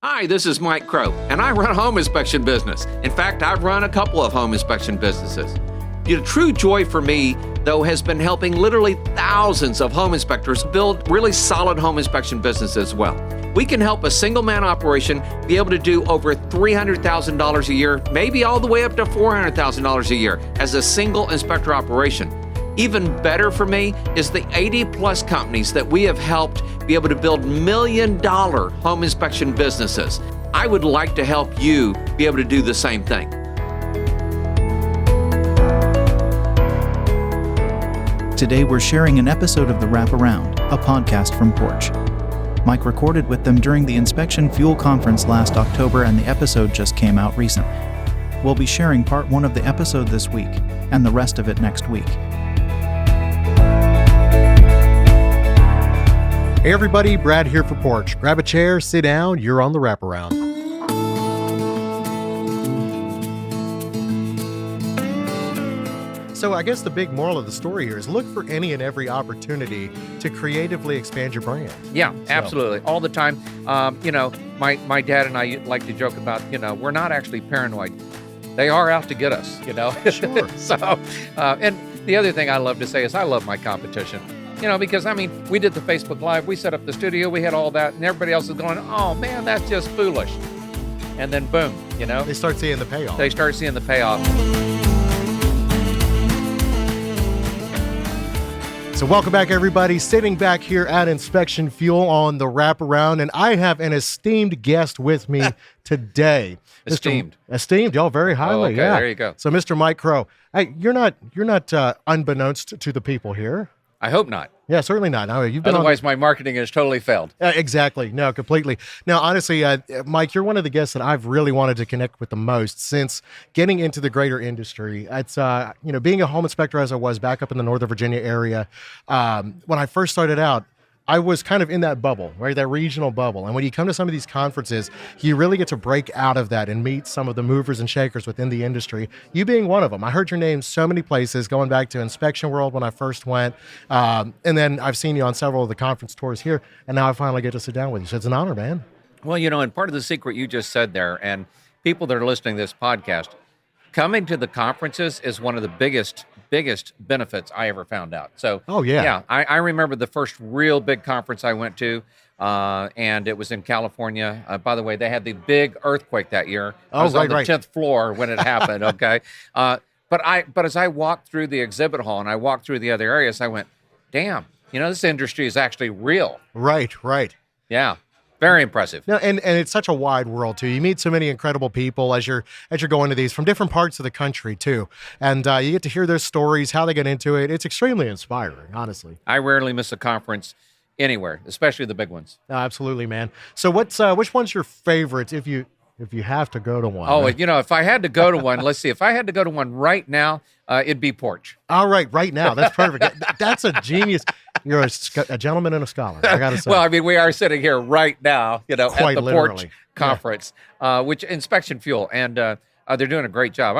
Hi, this is Mike Crow, and I run a home inspection business. In fact, I've run a couple of home inspection businesses. The true joy for me, though, has been helping literally thousands of home inspectors build really solid home inspection businesses as well. We can help a single-man operation be able to do over $300,000 a year, maybe all the way up to $400,000 a year as a single inspector operation. Even better for me is the 80-plus companies that we have helped be able to build million-dollar home inspection businesses. I would like to help you be able to do the same thing. Today we're sharing an episode of the Wraparound, a podcast from Porch. Mike recorded with them during the Inspection Fuel Conference last October, and the episode just came out recently. We'll be sharing part one of the episode this week, and the rest of it next week. Hey everybody, Brad here for Porch. Grab a chair, sit down, you're on the Wraparound. So I guess the big moral of the story here is look for any and every opportunity to creatively expand your brand. Yeah, absolutely. All the time. My dad and I like to joke about, we're not actually paranoid. They are out to get us, Sure. And the other thing I love to say is I love my competition. Because, we did the Facebook Live, we set up the studio, we had all that, and everybody else is going, oh, man, that's just foolish. And then, boom, They start seeing the payoff. They start seeing the payoff. So welcome back, everybody. Sitting back here at Inspection Fuel on the Wraparound, and I have an esteemed guest with me today. Esteemed. Esteemed, y'all, very highly. Oh, okay, yeah. there you go. So, Mr. Mike Crow, hey, you're not unbeknownst to the people here. I hope not. Yeah, certainly not. No, you've been Otherwise, my marketing has totally failed. Exactly. No, completely. Now, honestly, Mike, you're one of the guests that I've really wanted to connect with the most since getting into the greater industry. It's, being a home inspector as I was back up in the Northern Virginia area, when I first started out, I was kind of in that bubble, right? That regional bubble. And when you come to some of these conferences, you really get to break out of that and meet some of the movers and shakers within the industry. You being one of them. I heard your name so many places, going back to Inspection World when I first went. And then I've seen you on several of the conference tours here. And now I finally get to sit down with you. So it's an honor, man. Well, and part of the secret you just said there, and people that are listening to this podcast, coming to the conferences is one of the biggest benefits I ever found out. So, I remember the first real big conference I went to, and it was in California. By the way, they had the big earthquake that year. I was on the 10th floor when it happened. Okay, but as I walked through the exhibit hall and I walked through the other areas, I went, "Damn, this industry is actually real." Right. Yeah. Very impressive. No, and it's such a wide world too. You meet so many incredible people as you're going to these from different parts of the country too, and you get to hear their stories, how they get into it. It's extremely inspiring, honestly. I rarely miss a conference anywhere, especially the big ones. No, absolutely, man. So which one's your favorite if you have to go to one? Oh, if I had to go to one, let's see. If I had to go to one right now, it'd be Porch. All right now. That's perfect. That's a genius. You're a gentleman and a scholar, I got to say. Well, we are sitting here right now, at the literally. Porch conference, which Inspection Fuel, and they're doing a great job.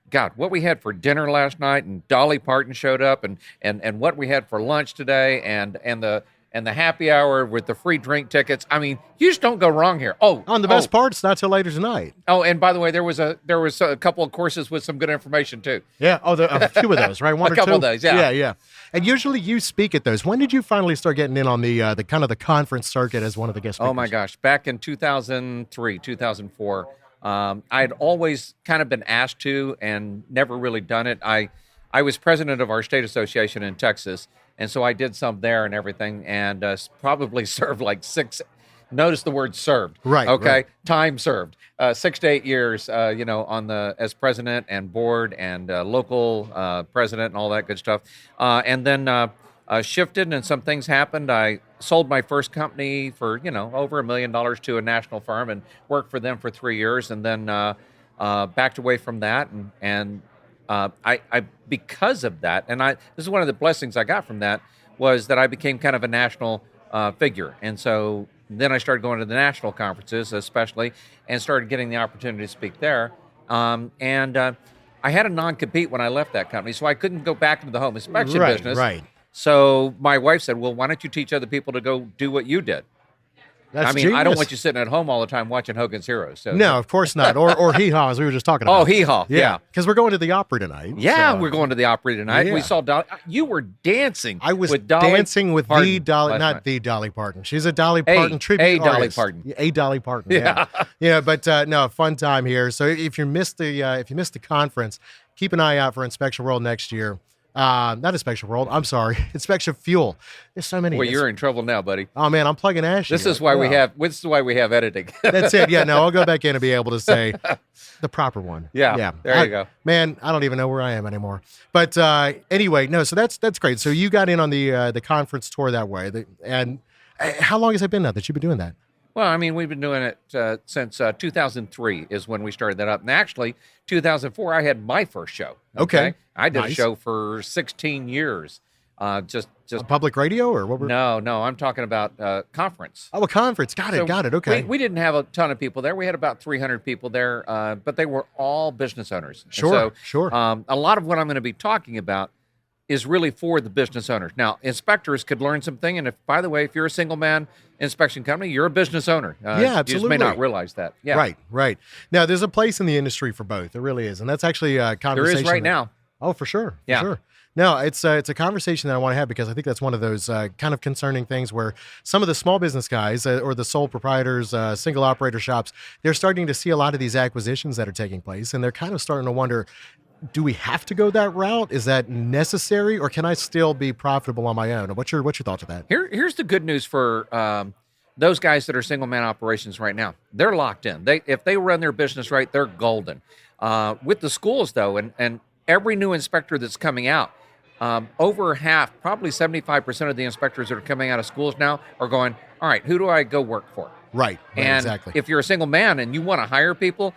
God, what we had for dinner last night, and Dolly Parton showed up, and what we had for lunch today, and the happy hour with the free drink tickets. You just don't go wrong here. The best part, it's not till later tonight. Oh, and by the way, there was a couple of courses with some good information too. Yeah. Oh, a few of those, right? One or two. A couple of those. Yeah. Yeah. And usually you speak at those. When did you finally start getting in on the kind of the conference circuit as one of the guest speakers? Oh my gosh, back in 2003, 2004, I'd always kind of been asked to and never really done it. I was president of our state association in Texas. And so I did some there and everything, and probably served like 6. Notice the word served. Right. Okay. Right. Time served. 6 to 8 years. On as president and board and local president and all that good stuff. And then shifted, and some things happened. I sold my first company for over $1 million to a national firm and worked for them for 3 years, and then backed away from that and. I because of that, and this is one of the blessings I got from that, was that I became kind of a national figure. And so then I started going to the national conferences, especially, and started getting the opportunity to speak there. And I had a non-compete when I left that company, so I couldn't go back into the home inspection business. Right. So my wife said, well, why don't you teach other people to go do what you did? That's I mean, I don't genius. want you sitting at home all the time watching Hogan's Heroes. So. No, of course not. Or Hee Haw, as we were just talking about. Oh, Hee Haw. Yeah. Because we're going to the Opry tonight. Yeah, so- we're going to the Opry tonight. Yeah. We saw Dolly. You were dancing. I was with Dolly dancing with Parton the Dolly, last not night. the Dolly Parton. She's a Dolly Parton tribute a Dolly artist. Parton. Yeah, a Dolly Parton. Yeah, yeah. But no, fun time here. So if you missed the conference, keep an eye out for Inspection World next year. Not Inspection World. I'm sorry, Inspection Fuel. There's so many. Well, you're in trouble now, buddy. Oh man, I'm plugging Ashley. This is why we have editing. That's it. Yeah, no, I'll go back in and be able to say the proper one. Yeah, there you go. Man, I don't even know where I am anymore. But anyway, no. So that's great. So you got in on the conference tour that way. And how long has it been now that you've been doing that? Well, I mean, we've been doing it since 2003 is when we started that up. And actually, 2004, I had my first show. Okay. I did Nice. a show for 16 years. Just Public radio or what? no, I'm talking about conference. Oh, a conference. Got it. Okay. We didn't have a ton of people there. We had about 300 people there, but they were all business owners. And Sure, so, sure. A lot of what I'm going to be talking about is really for the business owners. Now, inspectors could learn something. And by the way, if you're a single man inspection company, you're a business owner. Yeah, You just absolutely. may not realize that. Yeah. Right. Now, there's a place in the industry for both. There really is. And that's actually a There conversation. is right now. Oh, for sure. Yeah. For sure. No, it's a conversation that I want to have because I think that's one of those kind of concerning things where some of the small business guys or the sole proprietors, single operator shops, they're starting to see a lot of these acquisitions that are taking place. And they're kind of starting to wonder, do we have to go that route? Is that necessary? Or can I still be profitable on my own? What's your thoughts on that? Here's the good news for those guys that are single man operations right now. They're locked in. If they run their business right, they're golden. With the schools though, and every new inspector that's coming out, over half, probably 75% of the inspectors that are coming out of schools now are going, all right, who do I go work for? Right, And exactly. if you're a single man and you want to hire people,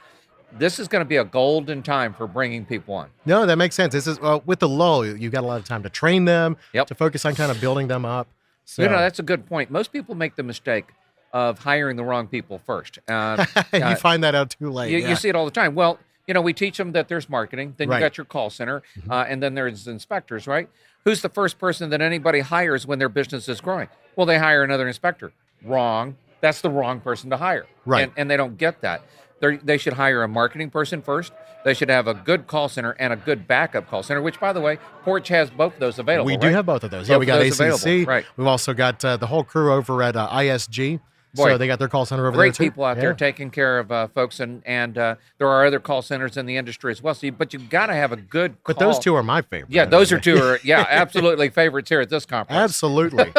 this is going to be a golden time for bringing people on. No, that makes sense. This is with the lull, you've got a lot of time to train them, Yep. to focus on kind of building them up. So That's a good point. Most people make the mistake of hiring the wrong people first. you find that out too late. You see it all the time. Well, we teach them that there's marketing, then Right. you got your call center, and then there's inspectors, right? Who's the first person that anybody hires when their business is growing? Well, they hire another inspector. Wrong. That's the wrong person to hire. Right. And they don't get that. They should hire a marketing person first. They should have a good call center and a good backup call center, which, by the way, Porch has both of those available. We do right? have both of those. Yeah, Both we of got those ACC. available, right. We've also got the whole crew over at ISG. Boy, So they got their call center over Great there too. people out there taking care of folks, and there are other call centers in the industry as well. So, but you've got to have a good call. But those two are my favorite. Yeah, those are two are absolutely favorites here at this conference. Absolutely.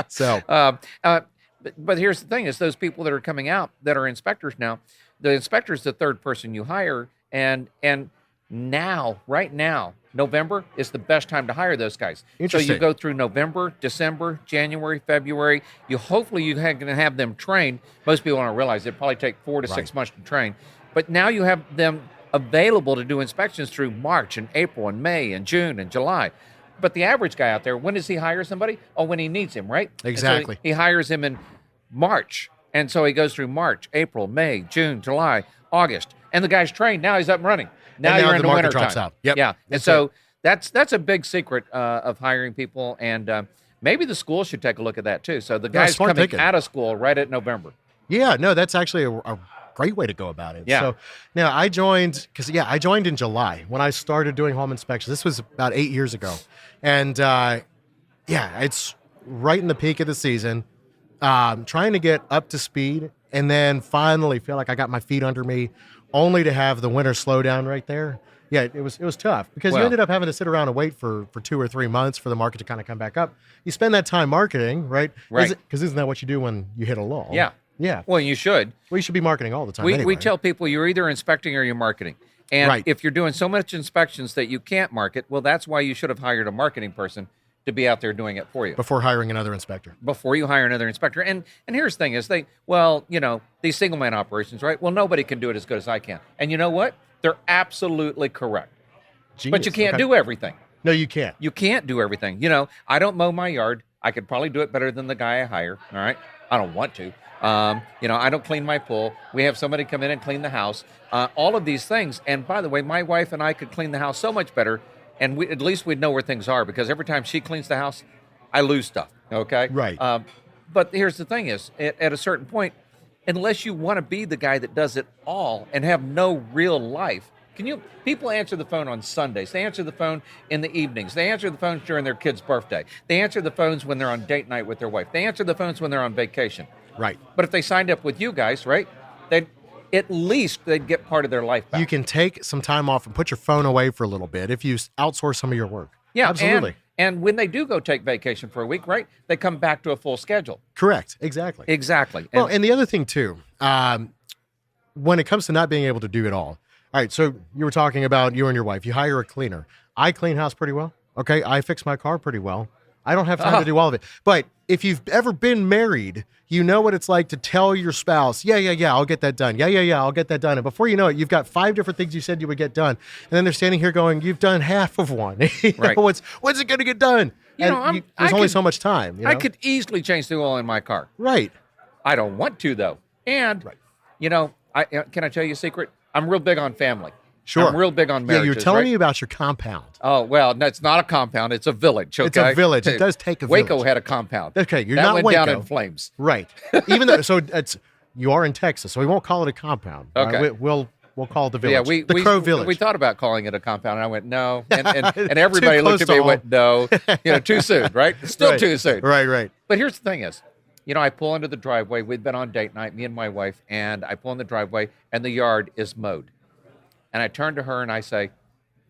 So But here's the thing: is those people that are coming out that are inspectors now. The inspector is the third person you hire, and now, right now, November is the best time to hire those guys. So Interesting. you go through November, December, January, February. Hopefully you can have them trained. Most people don't realize it probably take 4 to 6 months to train, but now you have them available to do inspections through March and April and May and June and July. But the average guy out there, when does he hire somebody? Oh, when he needs him, right? And so Exactly. he hires him in March. And so he goes through March, April, May, June, July, August. And the guy's trained. Now he's up and running. Now now you're in the the market winter drops time. out. Yep. Yeah. And That's so that's a big secret of hiring people. And maybe the school should take a look at that too. So the guys smart coming thinking. out of school right at November. yeah, no, that's actually a great way to go about it. Yeah. So now I joined in July when I started doing home inspections. This was about 8 years ago, and it's right in the peak of the season. Trying to get up to speed, and then finally feel like I got my feet under me, only to have the winter slow down right there. Yeah, it was tough because you Well- ended up having to sit around and wait for 2 or 3 months for the market to kind of come back up. You spend that time marketing, right? Right. Because isn't that what you do when you hit a lull? Yeah. Yeah. Well, you should. We should be marketing all the time. We anyway. tell people you're either inspecting or you're marketing. And Right. if you're doing so much inspections that you can't market, well, that's why you should have hired a marketing person to be out there doing it for you before hiring another inspector. before you hire another inspector. And here's the thing is these single man operations, right? Well, nobody can do it as good as I can. And you know what? They're absolutely correct. But you Genius. can't Okay. do everything. No, you can't. You can't do everything. I don't mow my yard. I could probably do it better than the guy I hire. All right. I don't want to. I don't clean my pool. We have somebody come in and clean the house. All of these things. And by the way, my wife and I could clean the house so much better. And at least we'd know where things are because every time she cleans the house, I lose stuff. Okay. Right. but here's the thing is, at a certain point, unless you want to be the guy that does it all and have no real life, people answer the phone on Sundays. They answer the phone in the evenings. They answer the phones during their kid's birthday. They answer the phones when they're on date night with their wife. They answer the phones when they're on vacation. Right. But if they signed up with you guys, right, at least they'd get part of their life back. You can take some time off and put your phone away for a little bit if you outsource some of your work. Yeah, absolutely. And when they do go take vacation for a week, right, they come back to a full schedule. Correct. Exactly. Exactly. Well, and the other thing too, when it comes to not being able to do it all right, so you were talking about you and your wife. You hire a cleaner. I clean house pretty well. Okay, I fix my car pretty well. I don't have time to do all of it. But if you've ever been married, you know what it's like to tell your spouse, yeah, I'll get that done. Yeah, I'll get that done. And before you know it, you've got 5 different things you said you would get done. And then they're standing here going, you've done half of one. Right. When's it going to get done? There's only so much time. I could easily change the oil in my car. Right. I don't want to, though. And, can I tell you a secret? I'm real big on family. Sure. I'm real big on marriages. Yeah, you're telling right? me about your compound. Oh, well, no, it's not a compound. It's a village, okay? It's a village. It does take a village. Waco had a compound. Okay, you're that not went Waco. down in flames. Right. Even though, you are in Texas, so we won't call it a compound. Okay. Right? We'll call it the village. Yeah, the Crow Village. We thought about calling it a compound, and I went, no. And everybody looked at me and went, no. Too soon, right? Still right. too soon. Right. But here's the thing is, I pull into the driveway. We'd been on date night, me and my wife, and I pull in the driveway, and the yard is mowed. And I turn to her and I say,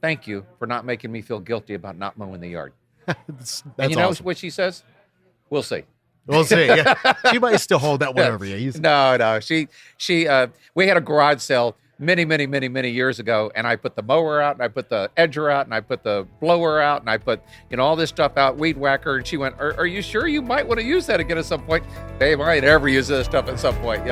thank you for not making me feel guilty about not mowing the yard. That's and you know awesome. what she says? We'll see. We'll see. Yeah. She might still hold that one over you. No. We had a garage sale many years ago, and I put the mower out, and I put the edger out, and I put the blower out, and I put all this stuff out, weed whacker, and she went, are you sure you might want to use that again at some point? Babe, I ain't ever use this stuff at some point,